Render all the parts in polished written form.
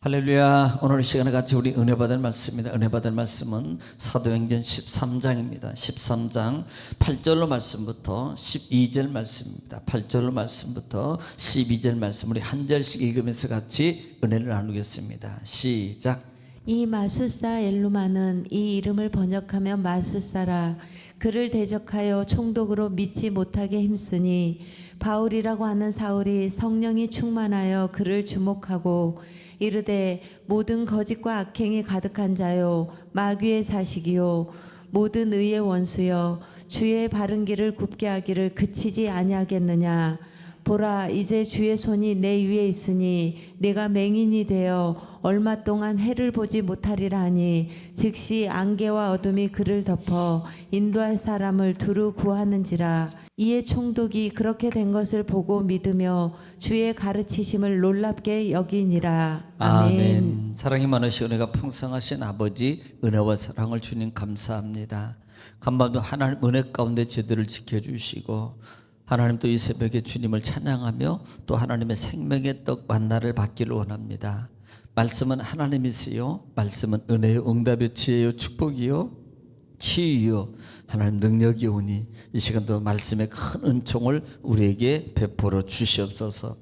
할렐루야. 오늘 이 시간에 같이 우리 은혜 받을 말씀입니다. 은혜 받을 말씀은 사도행전 13장입니다. 13장 8절로 말씀부터 12절 말씀입니다. 8절로 말씀부터 12절 말씀 우리 한 절씩 읽으면서 같이 은혜를 나누겠습니다. 시작. 이 마술사 엘루마는 이 이름을 번역하면 마술사라. 그를 대적하여 총독으로 믿지 못하게 힘쓰니 바울이라고 하는 사울이 성령이 충만하여 그를 주목하고 이르되 모든 거짓과 악행이 가득한 자요 마귀의 자식이요 모든 의의 원수여 주의 바른 길을 굽게 하기를 그치지 아니하겠느냐. 보라, 이제 주의 손이 내 위에 있으니 내가 맹인이 되어 얼마 동안 해를 보지 못하리라 하니 즉시 안개와 어둠이 그를 덮어 인도할 사람을 두루 구하는지라. 이에 총독이 그렇게 된 것을 보고 믿으며 주의 가르치심을 놀랍게 여기니라. 아멘. 사랑이 많으시 은혜가 풍성하신 아버지, 은혜와 사랑을 주님 감사합니다. 간밤도 하나님 은혜 가운데 제대를 지켜주시고 하나님 또 이 새벽에 주님을 찬양하며 또 하나님의 생명의 떡 만나를 받기를 원합니다. 말씀은 하나님이시요, 말씀은 은혜요, 응답요, 지혜요, 축복이요, 치유요, 하나님 능력이 오니 이 시간도 말씀의 큰 은총을 우리에게 베풀어 주시옵소서.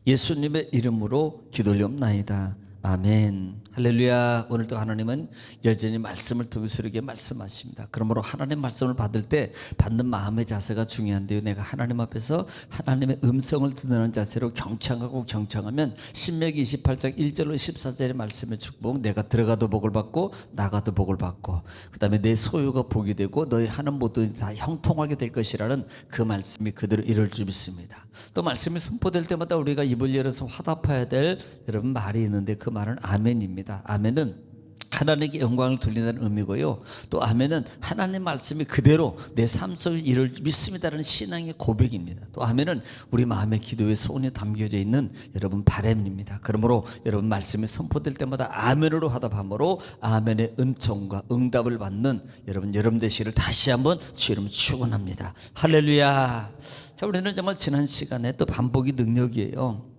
예수님의 이름으로 기도올리옵나이다. 아멘. 할렐루야. 오늘도 하나님은 여전히 말씀을 통해서 우리에게 말씀하십니다. 그러므로 하나님 말씀을 받을 때 받는 마음의 자세가 중요한데요, 내가 하나님 앞에서 하나님의 음성을 듣는 자세로 경청하면 신명기 28장 1절로 14절의 말씀의 축복, 내가 들어가도 복을 받고 나가도 복을 받고 그 다음에 내 소유가 복이 되고 너희 하는 모든 다 형통하게 될 것이라는 그 말씀이 그대로 이룰 줄 믿습니다. 또 말씀이 선포될 때마다 우리가 입을 열어서 화답해야 될 여러분 말이 있는데 그 말은 아멘입니다. 아멘은 하나님께 영광을 돌린다는 의미고요, 또 아멘은 하나님 말씀이 그대로 내 삶 속에 이룰 믿습니다라는 신앙의 고백입니다. 또 아멘은 우리 마음의 기도에 소원이 담겨져 있는 여러분 바람입니다. 그러므로 여러분 말씀이 선포될 때마다 아멘으로 화답함으로 아멘의 은총과 응답을 받는 여러분 되시기를 다시 한번 주 이름으로 축원합니다. 할렐루야. 자, 우리는 정말 지난 시간에 또 반복이 능력이에요.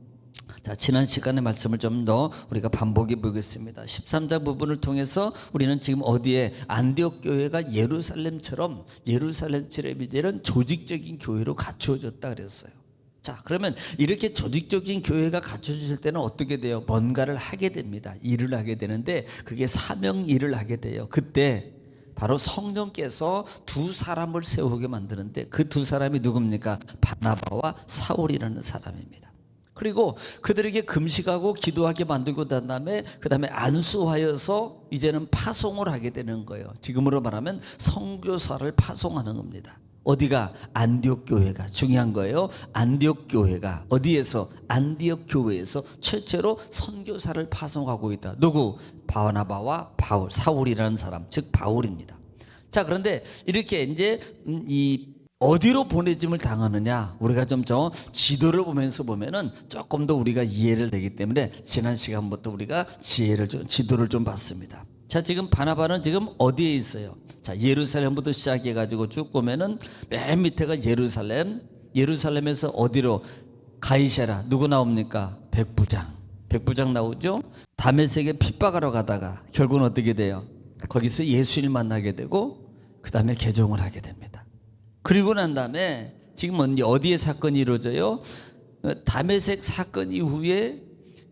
자, 지난 시간의 말씀을 좀 더 우리가 반복해 보겠습니다. 13장 부분을 통해서 우리는 지금 어디에 안디옥 교회가 예루살렘처럼 이런 조직적인 교회로 갖추어졌다 그랬어요. 자, 그러면 이렇게 조직적인 교회가 갖춰질 때는 어떻게 돼요? 뭔가를 하게 됩니다. 일을 하게 되는데 그게 사명 일을 하게 돼요. 그때 바로 성령께서 두 사람을 세우게 만드는데 그 두 사람이 누굽니까? 바나바와 사울이라는 사람입니다. 그리고 그들에게 금식하고 기도하게 만들고 난 다음에 그 다음에 안수하여서 이제는 파송을 하게 되는 거예요. 지금으로 말하면 선교사를 파송하는 겁니다. 어디가? 안디옥 교회가 중요한 거예요. 안디옥 교회가 어디에서? 안디옥 교회에서 최초로 선교사를 파송하고 있다. 누구? 바나바와 바울, 사울이라는 사람, 즉 바울입니다. 자, 그런데 이렇게 이제 이 어디로 보내짐을 당하느냐, 우리가 좀 지도를 보면서 보면은 조금 더 우리가 이해를 되기 때문에 지난 시간부터 우리가 지도를 좀 봤습니다. 자, 지금 바나바는 지금 어디에 있어요? 자, 예루살렘부터 시작해 가지고 쭉 보면은 맨 밑에가 예루살렘에서 어디로? 가이사랴. 누구 나옵니까? 백부장 나오죠. 다메섹에 핍박하러 가다가 결국은 어떻게 돼요? 거기서 예수를 만나게 되고 그 다음에 개종을 하게 됩니다. 그리고 난 다음에 지금 어디에 사건이 이루어져요? 다메섹 사건 이후에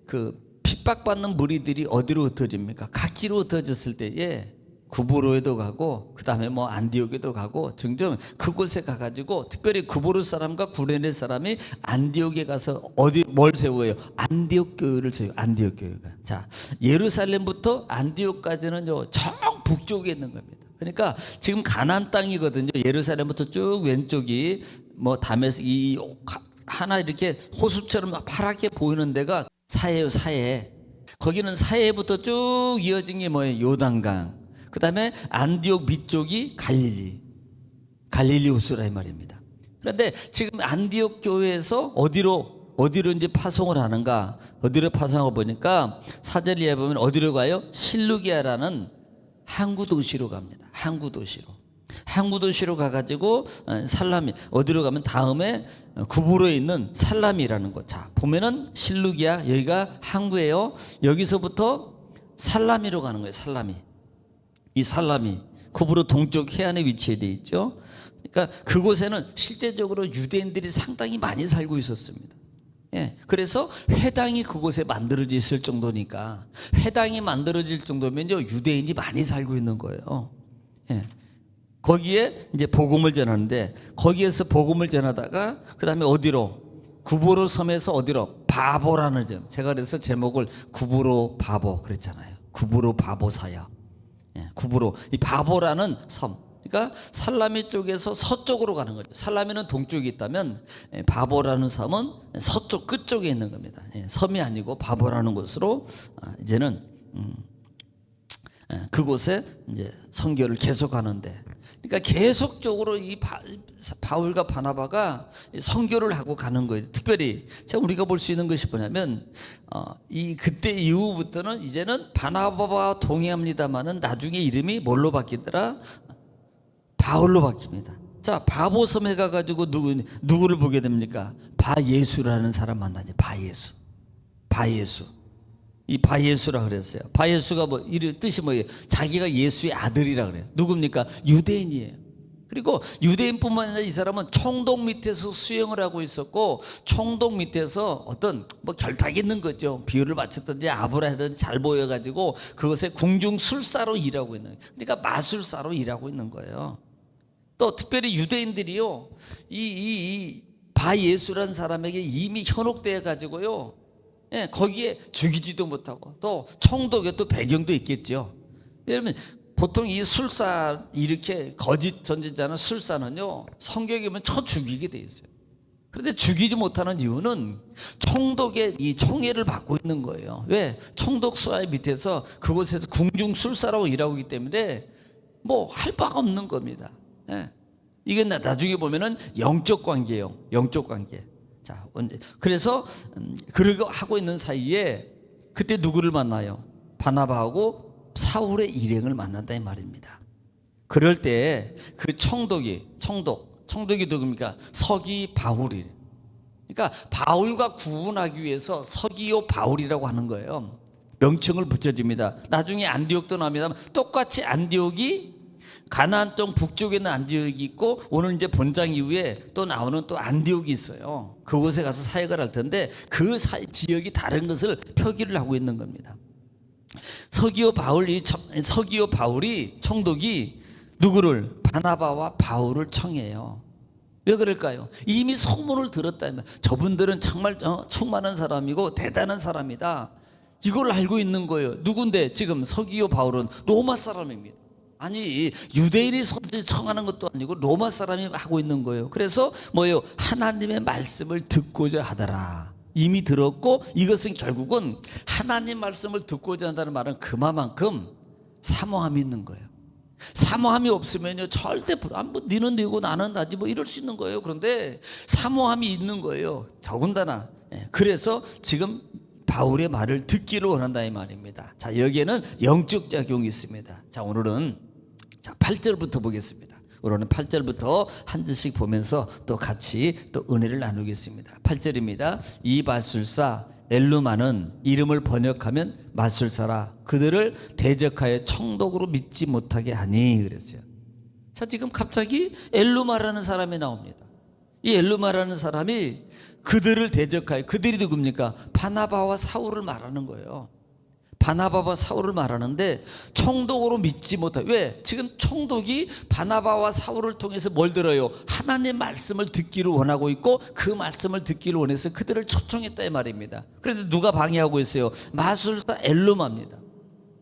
그 핍박받는 무리들이 어디로 흩어집니까? 각지로 흩어졌을 때에 구브로에도 가고 그 다음에 안디옥에도 가고 등등 그곳에 가가지고 특별히 구브로 사람과 구레네 사람이 안디옥에 가서 뭘 세워요? 안디옥 교회를 세워요. 안디옥 교회가. 자, 예루살렘부터 안디옥까지는 정 북쪽에 있는 겁니다. 그러니까 지금 가나안 땅이거든요. 예루살렘부터 쭉 왼쪽이 다메섹 하나 이렇게 호수처럼 파랗게 보이는 데가 사해요. 사해. 거기는 사해부터 쭉 이어진 게 뭐예요? 요단강. 그 다음에 안디옥 밑쪽이 갈릴리 호수라 이 말입니다. 그런데 지금 안디옥 교회에서 어디로 이제 파송을 하는가? 어디로 파송하고 보니까 사절리에 보면 어디로 가요? 실루기아라는 항구 도시로 갑니다. 항구 도시로. 항구 도시로 가가지고 살라미 어디로 가면 다음에 구부로에 있는 살라미라는 곳. 자 보면은 실룩이야. 여기가 항구예요. 여기서부터 살라미로 가는 거예요. 살라미. 이 살라미 구부로 동쪽 해안에 위치해 돼 있죠. 그러니까 그곳에는 실제적으로 유대인들이 상당히 많이 살고 있었습니다. 예, 그래서 회당이 그곳에 만들어져 있을 정도니까 회당이 만들어질 정도면요 유대인이 많이 살고 있는 거예요. 예, 거기에 이제 복음을 전하는데 거기에서 복음을 전하다가 그 다음에 어디로 구보로 섬에서 어디로 바보라는 점. 제가 그래서 제목을 구보로 바보 그랬잖아요. 구보로 바보 사역. 예, 구보로 이 바보라는 섬. 그러니까 살라미 쪽에서 서쪽으로 가는 거죠. 살라미는 동쪽에 있다면 바보라는 섬은 서쪽 끝쪽에 있는 겁니다. 섬이 아니고 바보라는 곳으로 이제는 그곳에 이제 선교를 계속하는데, 그러니까 계속적으로 이 바울과 바나바가 선교를 하고 가는 거예요. 특별히 제가 우리가 볼 수 있는 것이 뭐냐면 이 그때 이후부터는 이제는 바나바와 동행합니다만은 나중에 이름이 뭘로 바뀌더라? 바울로 바뀝니다. 자, 바보섬에 가가지고 누구를 보게 됩니까? 바예수라는 사람 만나죠. 바예수. 이 바예수라 그랬어요. 바예수가 뭐 이 뜻이 뭐예요? 자기가 예수의 아들이라 그래요. 누굽니까? 유대인이에요. 그리고 유대인뿐만 아니라 이 사람은 총독 밑에서 수행을 하고 있었고, 총독 밑에서 어떤 뭐 결탁이 있는 거죠. 비유를 맞췄든지 아부라 하든지 잘 보여가지고 그것에 궁중술사로 일하고 있는 거예요. 그러니까 마술사로 일하고 있는 거예요. 또 특별히 유대인들이요, 이 바예수라는 사람에게 이미 현혹되어 가지고요, 예, 거기에 죽이지도 못하고 또 총독의 또 배경도 있겠죠. 여러분 보통 이 술사 이렇게 거짓 전진자는 술사는요 성경에 보면 쳐 죽이게 돼 있어요. 그런데 죽이지 못하는 이유는 총독의 이 총애를 받고 있는 거예요. 왜? 총독 수하의 밑에서 그곳에서 궁중술사라고 일하고 있기 때문에 뭐 할 바가 없는 겁니다. 예. 이게 나중에 보면은 영적 관계예요. 영적 관계. 자, 그래서 그러고 하고 있는 사이에 그때 누구를 만나요? 바나바하고 사울의 일행을 만난다 이 말입니다. 그럴 때 그 총독이 누굽니까? 서기 바울이. 그러니까 바울과 구분하기 위해서 서기요 바울이라고 하는 거예요. 명칭을 붙여줍니다. 나중에 안디옥도 나옵니다만 똑같이 안디옥이 가나안 땅 북쪽에 있는 안디옥이 있고, 오늘 이제 본장 이후에 또 나오는 또 안디옥이 있어요. 그곳에 가서 사역을 할 텐데 그 지역이 다른 것을 표기를 하고 있는 겁니다. 서기오 바울이 총독이 누구를? 바나바와 바울을 청해요. 왜 그럴까요? 이미 소문을 들었다면 저분들은 정말 충만한 사람이고 대단한 사람이다, 이걸 알고 있는 거예요. 누군데? 지금 서기오 바울은 로마 사람입니다. 아니 유대인이 청하는 것도 아니고 로마 사람이 하고 있는 거예요. 그래서 뭐예요? 하나님의 말씀을 듣고자 하더라. 이미 들었고, 이것은 결국은 하나님 말씀을 듣고자 한다는 말은 그만큼 사모함이 있는 거예요. 사모함이 없으면요 절대 뭐 니는 니고 나는 나지 뭐 이럴 수 있는 거예요. 그런데 사모함이 있는 거예요. 더군다나. 그래서 지금 바울의 말을 듣기를 원한다 이 말입니다. 자, 여기에는 영적 작용이 있습니다. 자, 오늘은 8절부터 보겠습니다. 오늘은 8절부터 한 절씩 보면서 또 같이 또 은혜를 나누겠습니다. 8절입니다. 이 마술사 엘루마는 이름을 번역하면 마술사라 그들을 대적하여 총독으로 믿지 못하게 하니 그랬어요. 자, 지금 갑자기 엘루마라는 사람이 나옵니다. 이 엘루마라는 사람이 그들을 대적하여, 그들이 누굽니까? 바나바와 사울을 말하는 거예요. 바나바와 사울을 말하는데 총독으로 믿지 못하고. 왜? 지금 총독이 바나바와 사울을 통해서 뭘 들어요? 하나님의 말씀을 듣기를 원하고 있고 그 말씀을 듣기를 원해서 그들을 초청했다 이 말입니다. 그런데 누가 방해하고 있어요? 마술사 엘루마입니다.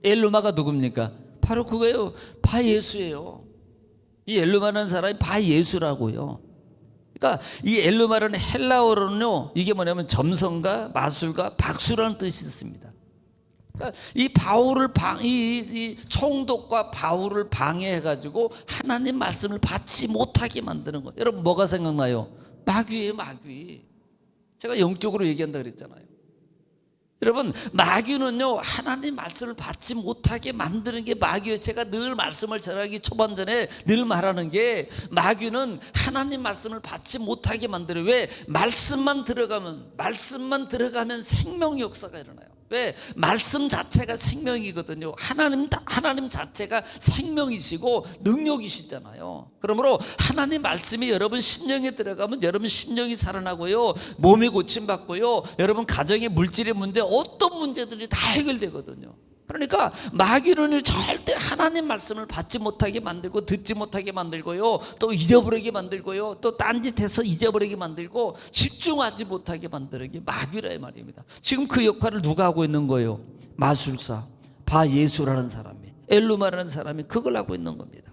엘루마가 누굽니까? 바로 그거예요. 바예수예요. 이 엘루마라는 사람이 바예수라고요. 그러니까 이 엘루마라는 헬라어로는요, 이게 뭐냐면 점성가, 마술가, 박수라는 뜻이 있습니다. 그러니까 이 바울을 이 총독과 바울을 방해해가지고 하나님 말씀을 받지 못하게 만드는 거예요. 여러분 뭐가 생각나요? 마귀예요, 마귀. 제가 영적으로 얘기한다 그랬잖아요. 여러분, 마귀는요, 하나님 말씀을 받지 못하게 만드는 게 마귀예요. 제가 늘 말씀을 전하기 초반 전에 늘 말하는 게, 마귀는 하나님 말씀을 받지 못하게 만들어요. 왜? 말씀만 들어가면 생명 역사가 일어나요. 왜? 말씀 자체가 생명이거든요. 하나님 자체가 생명이시고 능력이시잖아요. 그러므로 하나님 말씀이 여러분 심령에 들어가면 여러분 심령이 살아나고요, 몸이 고침받고요, 여러분 가정의 물질의 문제, 어떤 문제들이 다 해결되거든요. 그러니까 마귀는 절대 하나님 말씀을 받지 못하게 만들고 듣지 못하게 만들고요, 또 잊어버리게 만들고요, 또 딴짓해서 잊어버리게 만들고 집중하지 못하게 만드는 게 마귀라 이 말입니다. 지금 그 역할을 누가 하고 있는 거예요? 마술사 바예수라는 사람이, 엘루마라는 사람이 그걸 하고 있는 겁니다.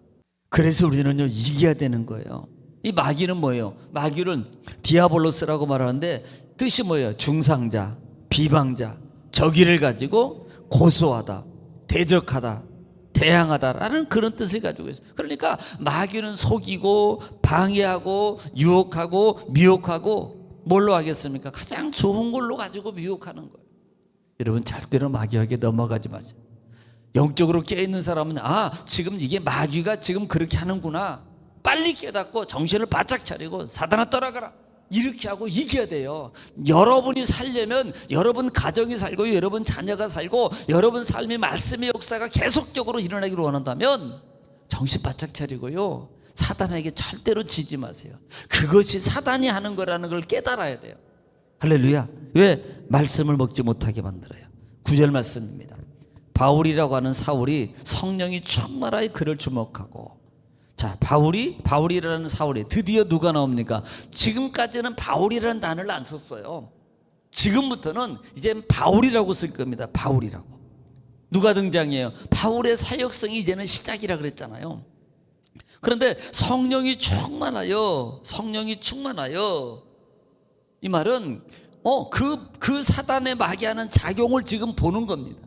그래서 우리는요, 이겨야 되는 거예요. 이 마귀는 뭐예요? 마귀는 디아볼로스라고 말하는데 뜻이 뭐예요? 중상자, 비방자, 적의를 가지고 고소하다, 대적하다, 대항하다라는 그런 뜻을 가지고 있어요. 그러니까 마귀는 속이고 방해하고 유혹하고 미혹하고 뭘로 하겠습니까? 가장 좋은 걸로 가지고 미혹하는 거예요. 여러분, 절대로 마귀에게 넘어가지 마세요. 영적으로 깨어있는 사람은 지금 이게 마귀가 지금 그렇게 하는구나, 빨리 깨닫고 정신을 바짝 차리고 사단아 떠나가라, 이렇게 하고 이겨야 돼요. 여러분이 살려면 여러분 가정이 살고 여러분 자녀가 살고 여러분 삶의 말씀의 역사가 계속적으로 일어나기를 원한다면 정신 바짝 차리고요, 사단에게 절대로 지지 마세요. 그것이 사단이 하는 거라는 걸 깨달아야 돼요. 할렐루야. 왜? 말씀을 먹지 못하게 만들어요. 9절 말씀입니다. 바울이라고 하는 사울이 성령이 충만하여 그를 주목하고, 자, 바울이라는 사울이 드디어 누가 나옵니까? 지금까지는 바울이라는 단어를 안 썼어요. 지금부터는 이제 바울이라고 쓸 겁니다. 바울이라고. 누가 등장해요? 바울의 사역성이 이제는 시작이라 그랬잖아요. 그런데 성령이 충만하여 이 말은 그 사단의 마귀하는 작용을 지금 보는 겁니다.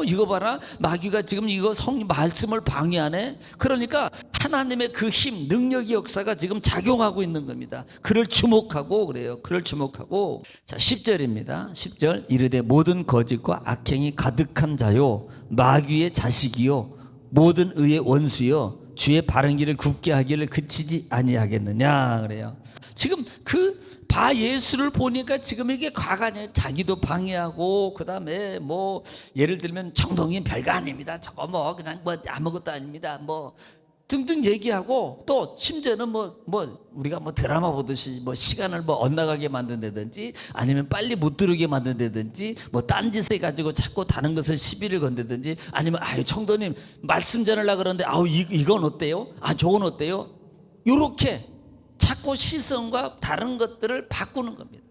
이거 봐라, 마귀가 지금 이거 말씀을 방해하네. 그러니까 하나님의 그 힘, 능력의 역사가 지금 작용하고 있는 겁니다. 그를 주목하고 그래요. 그를 주목하고. 자, 10절입니다. 10절. 이르되 모든 거짓과 악행이 가득한 자요, 마귀의 자식이요, 모든 의의 원수요, 주의 바른 길을 굽게 하기를 그치지 아니하겠느냐 그래요. 지금 그 바예수를 보니까 지금 이게 과간이에요. 자기도 방해하고, 그 다음에 뭐 예를 들면 정동이 별거 아닙니다, 저거 뭐 그냥 뭐 아무것도 아닙니다, 뭐 등등 얘기하고, 또 심지어는 뭐 우리가 뭐 드라마 보듯이 뭐 시간을 뭐 엇나가게 만든다든지, 아니면 빨리 못 들으게 만든다든지, 뭐 딴짓을 가지고 자꾸 다른 것을 시비를 건다든지, 아니면 청도님 말씀 전하려고 그러는데 이건 어때요? 저건 어때요? 요렇게 자꾸 시선과 다른 것들을 바꾸는 겁니다.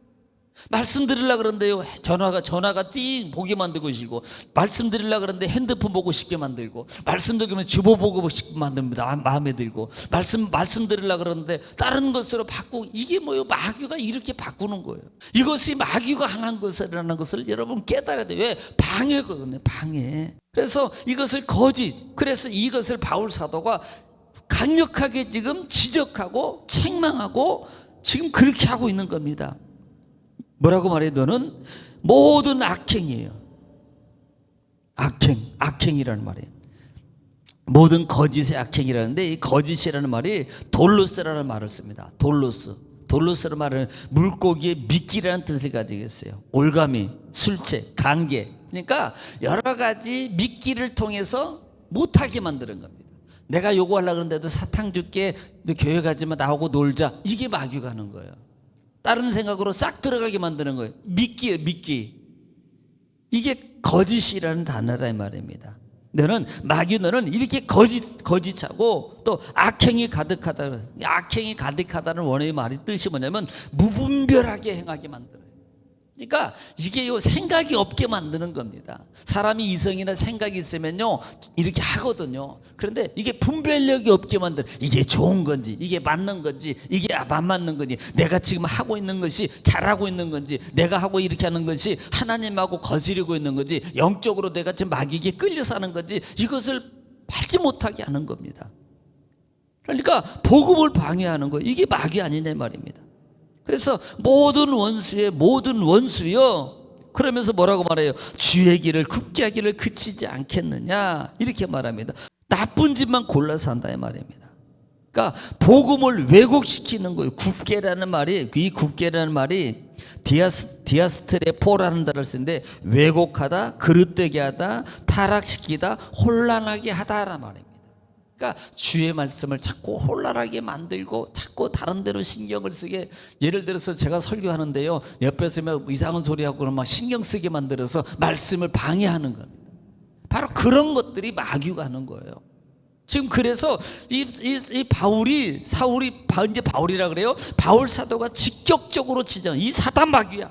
말씀 드리려고 그러는데요, 전화가 띵 보게 만들고 싶고, 말씀 드리려고 그러는데 핸드폰 보고 싶게 만들고, 말씀 드리면 주보 보고 싶게 만듭니다. 마음에 들고, 말씀 드리려고 그러는데 다른 것으로 바꾸고, 이게 뭐예요? 마귀가 이렇게 바꾸는 거예요. 이것이 마귀가 하는 것이라는 것을 여러분 깨달아야 돼요. 왜? 방해거든요, 방해. 그래서 이것을 그래서 이것을 바울 사도가 강력하게 지금 지적하고 책망하고 지금 그렇게 하고 있는 겁니다. 뭐라고 말해요? 너는 모든 악행이에요. 악행이라는 말이에요. 모든 거짓의 악행이라는데, 이 거짓이라는 말이 돌로스라는 말을 씁니다. 돌로스라는 말은 물고기의 미끼라는 뜻을 가지고 있어요. 올가미, 술채, 관계. 그러니까 여러 가지 미끼를 통해서 못하게 만드는 겁니다. 내가 요구하려고 그러는데도 사탕 줄게, 너 교회 가지마, 나오고 놀자, 이게 마귀가 하는 거예요. 다른 생각으로 싹 들어가게 만드는 거예요. 미끼예요, 미끼. 이게 거짓이라는 단어라 말입니다. 너는 이렇게 거짓하고 또 악행이 가득하다는 원어의 말이 뜻이 뭐냐면 무분별하게 행하게 만들어요. 그러니까 이게 생각이 없게 만드는 겁니다. 사람이 이성이나 생각이 있으면요, 이렇게 하거든요. 그런데 이게 분별력이 없게 만들어. 이게 좋은 건지, 이게 맞는 건지, 이게 안 맞는 건지, 내가 지금 하고 있는 것이 잘하고 있는 건지, 내가 하고 이렇게 하는 것이 하나님하고 거스르고 있는 건지, 영적으로 내가 지금 마귀에게 끌려 사는 건지, 이것을 받지 못하게 하는 겁니다. 그러니까 복음을 방해하는 거예요. 이게 마귀 아니냐 말입니다. 그래서 모든 원수요, 그러면서 뭐라고 말해요? 주의 길을 굳게 하기를 그치지 않겠느냐 이렇게 말합니다. 나쁜 짓만 골라서 한다 이 말입니다. 그러니까 복음을 왜곡시키는 거예요. 굳게라는 말이, 이 굳게라는 말이 디아스트레포라는 단어를 쓰는데 왜곡하다, 그릇되게 하다, 타락시키다, 혼란하게 하다라는 말입니다. 그러니까 주의 말씀을 자꾸 혼란하게 만들고 자꾸 다른 데로 신경을 쓰게, 예를 들어서 제가 설교하는데요, 옆에서 막 이상한 소리하고 그러면 막 신경 쓰게 만들어서 말씀을 방해하는 겁니다. 바로 그런 것들이 마귀가 하는 거예요. 지금 그래서 이 바울이, 이제 바울이라 그래요. 바울 사도가 직격적으로 지정, 이 사단 마귀야,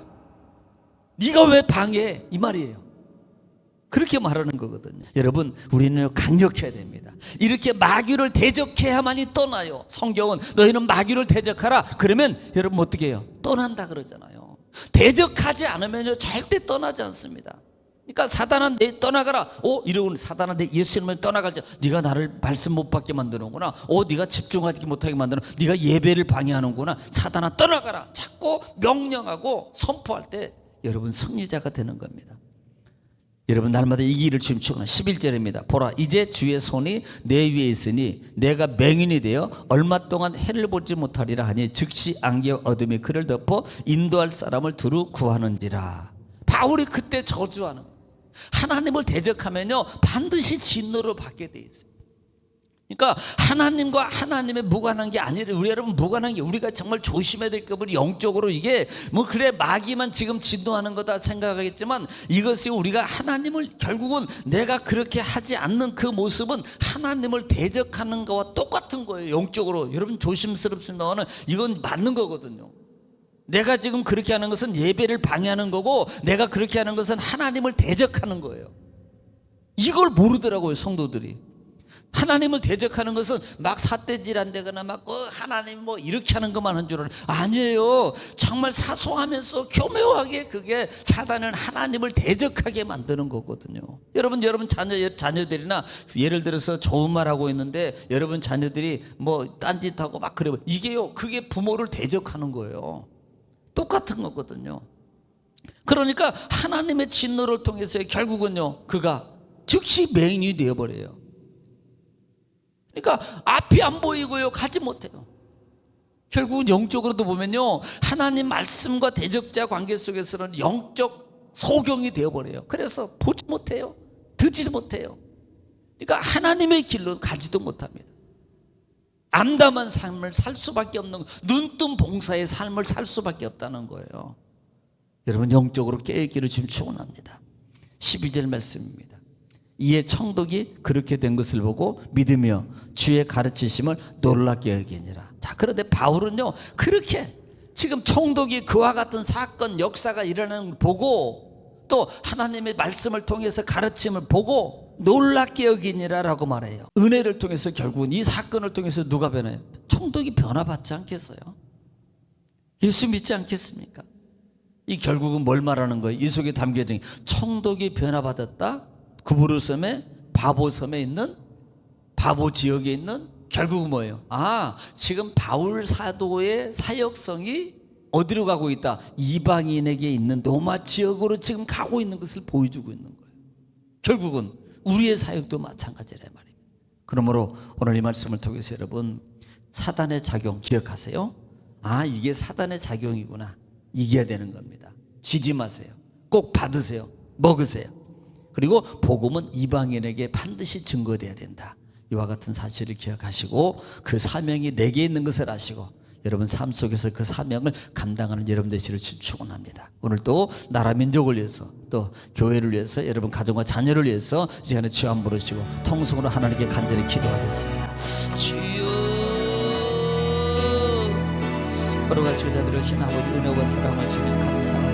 네가 왜 방해해, 이 말이에요. 그렇게 말하는 거거든요. 여러분, 우리는 강력해야 됩니다. 이렇게 마귀를 대적해야만이 떠나요. 성경은 너희는 마귀를 대적하라. 그러면 여러분 어떻게 해요? 떠난다 그러잖아요. 대적하지 않으면 절대 떠나지 않습니다. 그러니까 사단아 내 떠나가라. 이러고 사단아 내 예수님을 떠나가자. 네가 나를 말씀 못 받게 만드는구나. 네가 집중하지 못하게 만드는, 네가 예배를 방해하는구나. 사단아 떠나가라. 자꾸 명령하고 선포할 때 여러분 승리자가 되는 겁니다. 여러분 날마다 이 길을 춤추거나 11절입니다. 보라 이제 주의 손이 내 위에 있으니 내가 맹인이 되어 얼마 동안 해를 보지 못하리라 하니 즉시 안개와 어둠이 그를 덮어 인도할 사람을 두루 구하는지라. 바울이 그때 저주하는 거예요. 하나님을 대적하면요 반드시 진노를 받게 돼 있어요. 그러니까 하나님과 하나님의 무관한 게 아니라, 우리 여러분 무관한 게, 우리가 정말 조심해야 될 것은 영적으로 이게 뭐 그래 마귀만 지금 진노하는 거다 생각하겠지만, 이것이 우리가 하나님을, 결국은 내가 그렇게 하지 않는 그 모습은 하나님을 대적하는 거와 똑같은 거예요. 영적으로 여러분 조심스럽습니다만 이건 맞는 거거든요. 내가 지금 그렇게 하는 것은 예배를 방해하는 거고, 내가 그렇게 하는 것은 하나님을 대적하는 거예요. 이걸 모르더라고요 성도들이. 하나님을 대적하는 것은 막 삿대질한다거나 막 하나님 뭐 이렇게 하는 것만 한 줄 알아요. 아니에요. 정말 사소하면서 교묘하게 그게 사단은 하나님을 대적하게 만드는 거거든요. 여러분 자녀들이나 예를 들어서 좋은 말 하고 있는데 여러분 자녀들이 뭐 딴짓하고 막 그래요. 이게요, 그게 부모를 대적하는 거예요. 똑같은 거거든요. 그러니까 하나님의 진노를 통해서 결국은요 그가 즉시 맹인이 되어버려요. 그러니까 앞이 안 보이고요 가지 못해요. 결국은 영적으로도 보면요 하나님 말씀과 대적자 관계 속에서는 영적 소경이 되어버려요. 그래서 보지 못해요, 듣지도 못해요. 그러니까 하나님의 길로 가지도 못합니다. 암담한 삶을 살 수밖에 없는, 눈뜬 봉사의 삶을 살 수밖에 없다는 거예요. 여러분 영적으로 깨어있기를 지금 축원합니다. 12절 말씀입니다. 이에 청독이 그렇게 된 것을 보고 믿으며 주의 가르치심을 놀랍게 여기니라. 자, 그런데 바울은요 그렇게 지금 청독이 그와 같은 사건 역사가 일어나는 걸 보고, 또 하나님의 말씀을 통해서 가르침을 보고 놀랍게 여기니라라고 말해요. 은혜를 통해서 결국은 이 사건을 통해서 누가 변해요? 청독이 변화받지 않겠어요? 예수 믿지 않겠습니까? 이 결국은 뭘 말하는 거예요? 이 속에 담겨진 청독이 변화받았다. 구부르섬에 바보섬에 있는, 바보 지역에 있는, 결국은 뭐예요? 지금 바울 사도의 사역성이 어디로 가고 있다? 이방인에게 있는 로마 지역으로 지금 가고 있는 것을 보여주고 있는 거예요. 결국은 우리의 사역도 마찬가지라 말입니다. 그러므로 오늘 이 말씀을 통해서 여러분 사단의 작용 기억하세요. 이게 사단의 작용이구나. 이겨야 되는 겁니다. 지지 마세요. 꼭 받으세요. 먹으세요. 그리고 복음은 이방인에게 반드시 증거돼야 된다. 이와 같은 사실을 기억하시고 그 사명이 내게 있는 것을 아시고 여러분 삶 속에서 그 사명을 감당하는 여러분 되시기를 축원합니다. 오늘 또 나라 민족을 위해서, 또 교회를 위해서, 여러분 가정과 자녀를 위해서 이 시간에 주여 한번 부르시고 통성으로 하나님께 간절히 기도하겠습니다. 주여, 거룩하시고 자비로우신 아버지, 은혜와 사랑을 주님 감사합니다.